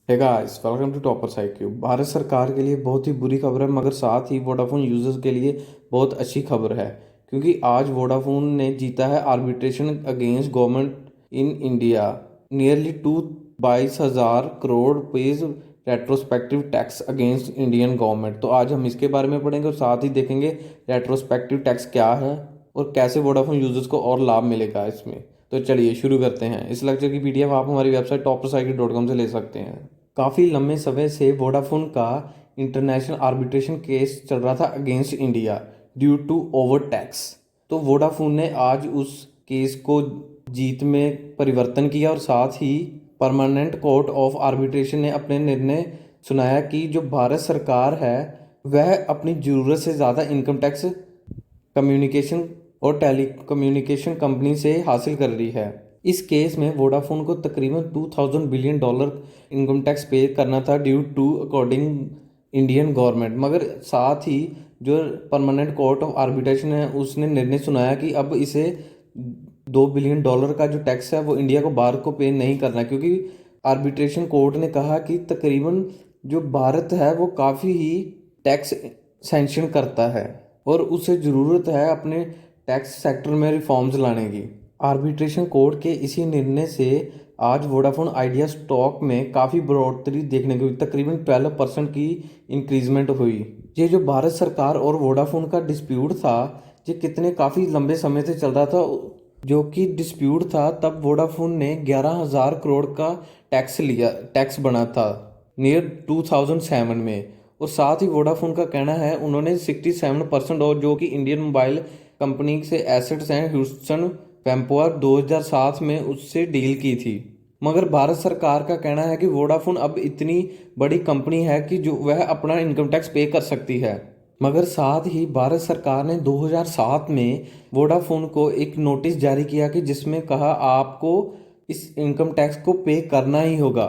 Hey guys, welcome to topper साइक्यू। भारत सरकार के लिए बहुत ही बुरी खबर है, मगर साथ ही वोडाफोन यूजर्स के लिए बहुत अच्छी खबर है, क्योंकि आज वोडाफोन ने जीता है arbitration against government in India. Nearly 22,000 crore rupees retrospective tax against Indian government. तो आज हम इसके बारे में पढ़ेंगे और साथ ही देखेंगे रेट्रोस्पेक्टिव टैक्स क्या है और कैसे वोडाफोन यूजर्स को और लाभ मिलेगा इसमें। तो चलिए शुरू करते हैं। इस लेक्चर की पीडीएफ आप हमारी वेबसाइट टॉपरसाइकिल.com से ले सकते हैं। काफ़ी लंबे समय से वोडाफोन का इंटरनेशनल आर्बिट्रेशन केस चल रहा था against India due to over tax. तो वोडाफोन ने आज उस केस को जीत में परिवर्तन किया और साथ ही परमानेंट कोर्ट ऑफ आर्बिट्रेशन ने अपने निर्णय सुनाया कि जो भारत सरकार है वह अपनी ज़रूरत से ज़्यादा इनकम टैक्स कम्युनिकेशन और टेली कम्युनिकेशन कंपनी से हासिल कर रही है। इस केस में वोडाफोन को तकरीबन $2,000 बिलियन इनकम टैक्स पे करना था due to according Indian government. मगर साथ ही जो परमानेंट कोर्ट ऑफ आर्बिट्रेशन है उसने निर्णय सुनाया कि अब इसे $2 बिलियन का जो टैक्स है वो इंडिया को बाहर को पे नहीं करना, क्योंकि आर्बिट्रेशन कोर्ट ने कहा कि तकरीबन जो भारत है वो काफ़ी ही टैक्स सैंक्शन करता है और उसे ज़रूरत है अपने टैक्स सेक्टर में रिफॉर्म्स लाने की। आर्बिट्रेशन कोर्ट के इसी निर्णय से आज वोडाफोन आइडिया स्टॉक में काफ़ी बढ़ोतरी देखने को, तकरीबन 12% की इंक्रीजमेंट हुई। ये जो भारत सरकार और वोडाफोन का डिस्प्यूट था, ये कितने काफ़ी लंबे समय से चल रहा था। जो कि डिस्प्यूट था तब वोडाफोन ने 11,000 करोड़ का टैक्स बना था नियर 2007 में। और साथ ही वोडाफोन का कहना है उन्होंने 67% और जो कि इंडियन मोबाइल कंपनी से एसेट्स हैं ह्यूस्टन वेम्पोर 2007 में उससे डील की थी। मगर भारत सरकार का कहना है कि वोडाफोन अब इतनी बड़ी कंपनी है कि जो वह अपना इनकम टैक्स पे कर सकती है। मगर साथ ही भारत सरकार ने 2007 में वोडाफोन को एक नोटिस जारी किया कि जिसमें कहा आपको इस इनकम टैक्स को पे करना ही होगा।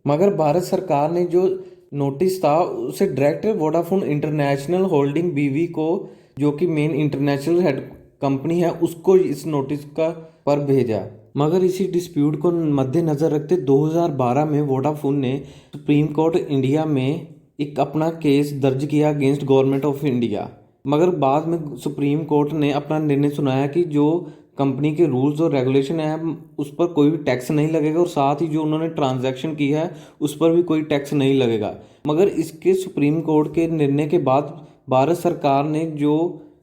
मगर भारत सरकार ने जो नोटिस था उसे डायरेक्ट वोडाफोन इंटरनेशनल होल्डिंग बीवी को, जो कि मेन इंटरनेशनल हेड कंपनी है, उसको इस नोटिस का पर भेजा। मगर इसी डिस्प्यूट को मद्देनजर रखते 2012 में वोडाफोन ने सुप्रीम कोर्ट इंडिया में एक अपना केस दर्ज किया अगेंस्ट गवर्नमेंट ऑफ इंडिया। मगर बाद में सुप्रीम कोर्ट ने अपना निर्णय सुनाया कि जो कंपनी के रूल्स और रेगुलेशन है उस पर कोई भी टैक्स नहीं लगेगा और साथ ही जो उन्होंने ट्रांजैक्शन की है उस पर भी कोई टैक्स नहीं लगेगा। मगर इसके सुप्रीम कोर्ट के निर्णय के बाद भारत सरकार ने जो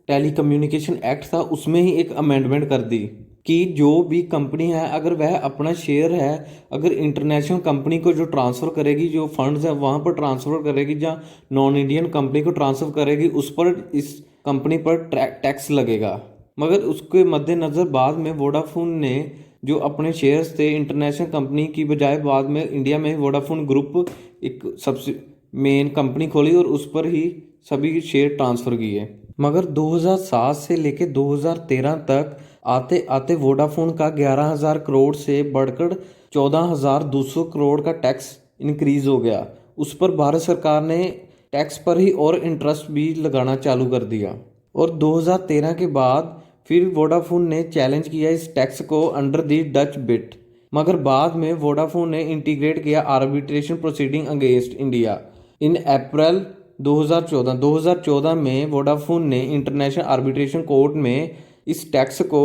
टेली कम्युनिकेशन एक्ट था उसमें ही एक अमेंडमेंट कर दी कि जो भी कंपनी है अगर वह अपना शेयर है अगर इंटरनेशनल कंपनी को जो ट्रांसफ़र करेगी, जो फंड्स है वहाँ पर ट्रांसफ़र करेगी, जहाँ नॉन इंडियन कंपनी को ट्रांसफ़र करेगी, उस पर इस कंपनी पर टैक्स लगेगा। मगर उसके मद्देनज़र बाद में वोडाफोन ने जो अपने शेयर्स थे इंटरनेशनल कंपनी की बजाय बाद में इंडिया में वोडाफोन ग्रुप एक सबसे मेन कंपनी खोली और उस पर ही सभी शेयर ट्रांसफ़र किए। मगर 2007 से लेकर 2013 तक आते आते वोडाफोन का 11,000 करोड़ से बढ़कर 14,200 करोड़ का टैक्स इंक्रीज हो गया। उस पर भारत सरकार ने टैक्स पर ही और इंटरेस्ट भी लगाना चालू कर दिया। और 2013 के बाद फिर वोडाफोन ने चैलेंज किया इस टैक्स को अंडर दी डच बिट। मगर बाद में वोडाफोन ने इंटीग्रेट किया arbitration proceeding against India in April 2014 में वोडाफोन ने इंटरनेशनल आर्बिट्रेशन कोर्ट में इस टैक्स को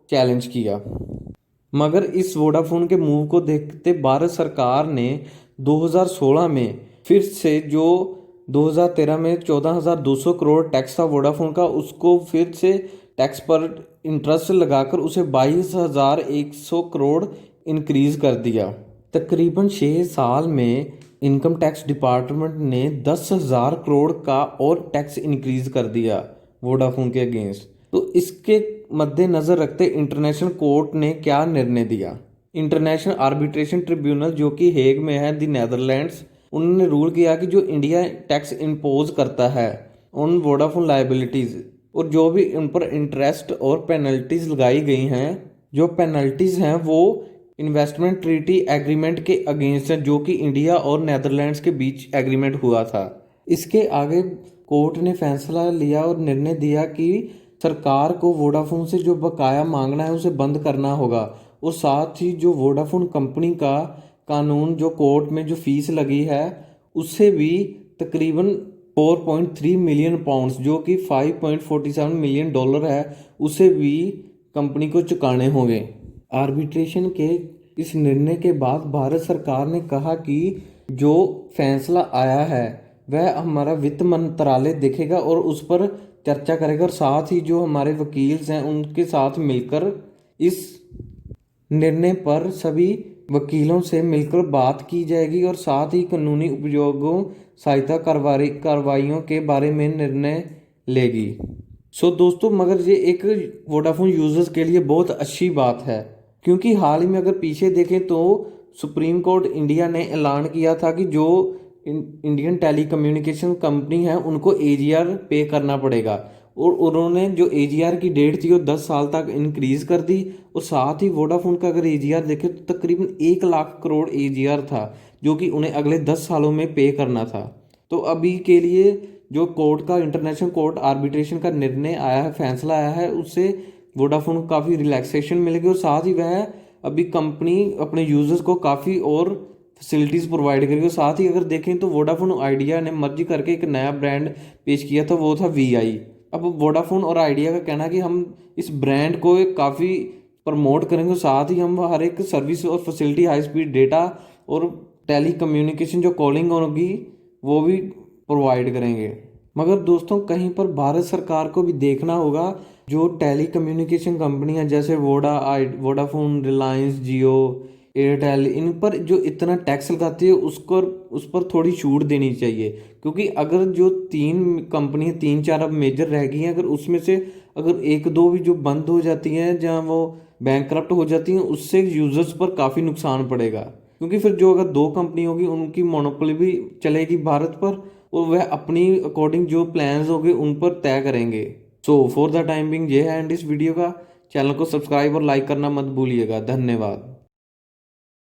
चैलेंज किया। मगर इस वोडाफोन के मूव को देखते भारत सरकार ने 2016 में फिर से जो 2013 में 14,200 करोड़ टैक्स था वोडाफोन का, उसको फिर से टैक्स पर इंटरेस्ट लगाकर उसे 22,100 करोड़ इंक्रीज कर दिया। तकरीबन 6 साल में इनकम टैक्स डिपार्टमेंट ने 10,000 करोड़ का और टैक्स इंक्रीज कर दिया वोडाफोन के अगेंस्ट। तो इसके मद्देनज़र रखते इंटरनेशनल कोर्ट ने क्या निर्णय दिया। इंटरनेशनल आर्बिट्रेशन ट्रिब्यूनल जो कि हेग में है दी नेदरलैंड्स, उन्होंने रूल किया कि जो इंडिया टैक्स इम्पोज करता है उन वोडाफोन लाइबिलिटीज़ और जो भी उन पर इंटरेस्ट और पेनल्टीज लगाई गई हैं, जो पेनल्टीज हैं वो इन्वेस्टमेंट ट्रीटी एग्रीमेंट के अगेंस्ट है जो कि इंडिया और नेदरलैंड्स के बीच एग्रीमेंट हुआ था। इसके आगे कोर्ट ने फैसला लिया और निर्णय दिया कि सरकार को वोडाफोन से जो बकाया मांगना है उसे बंद करना होगा और साथ ही जो वोडाफोन कंपनी का कानून जो कोर्ट में जो फीस लगी है उससे भी तकरीबन 4.3 मिलियन पाउंड्स जो कि 5.47 मिलियन डॉलर है उसे भी कंपनी को चुकाने होंगे। आर्बिट्रेशन के इस निर्णय के बाद भारत सरकार ने कहा कि जो फैसला आया है वह हमारा वित्त मंत्रालय देखेगा और उस पर चर्चा करेगा और साथ ही जो हमारे वकील हैं उनके साथ मिलकर इस निर्णय पर सभी वकीलों से मिलकर बात की जाएगी और साथ ही कानूनी उपयोगों सहायता कार्रवाइयों के बारे में निर्णय लेगी। सो दोस्तों, मगर ये एक वोडाफोन यूजर्स के लिए बहुत अच्छी बात है, क्योंकि हाल ही में अगर पीछे देखें तो सुप्रीम कोर्ट इंडिया ने ऐलान किया था कि जो इंडियन टेली कम्युनिकेशन कंपनी है उनको एजीआर पे करना पड़ेगा, और उन्होंने जो एजीआर की डेट थी वो 10 साल तक इंक्रीज कर दी। और साथ ही वोडाफोन का अगर एजीआर देखें तो तकरीबन 1 लाख करोड़ एजीआर था जो कि उन्हें अगले 10 सालों में पे करना था। तो अभी के लिए जो कोर्ट का इंटरनेशनल कोर्ट आर्बिट्रेशन का निर्णय आया है, फैसला आया है, उससे वोडाफोन को काफ़ी रिलैक्सेशन मिलेगी और साथ ही वह अभी कंपनी अपने यूजर्स को काफ़ी और फैसिलिटीज़ प्रोवाइड करेगी। और साथ ही अगर देखें तो वोडाफोन आइडिया ने मर्ज करके एक नया ब्रांड पेश किया था, वो था वीआई। अब वोडाफोन और आइडिया का कहना है कि हम इस ब्रांड को काफ़ी प्रमोट करेंगे, साथ ही हम हर एक सर्विस और फैसिलिटी हाई स्पीड डेटा और टेली कम्युनिकेशन जो कॉलिंग होगी वो भी प्रोवाइड करेंगे। मगर दोस्तों, कहीं पर भारत सरकार को भी देखना होगा जो टेली कम्युनिकेशन कंपनियां जैसे वोडाफोन, रिलायंस, जियो, एयरटेल, इन पर जो इतना टैक्स लगाती है उस पर थोड़ी छूट देनी चाहिए। क्योंकि अगर जो 3 4 अब मेजर रह गई हैं, अगर उसमें से अगर 1 2 भी जो बंद हो जाती हैं, जहाँ वो बैंकक्रप्ट हो जाती हैं, उससे यूजर्स पर काफ़ी नुकसान पड़ेगा। क्योंकि फिर जो अगर 2 कंपनी होगी उनकी मोनोपोली भी चलेगी भारत पर, और वह अपनी अकॉर्डिंग जो प्लान्स होंगे उन पर तय करेंगे। So for the time being ये है एंड इस वीडियो का। चैनल को सब्सक्राइब और लाइक करना मत भूलिएगा। धन्यवाद।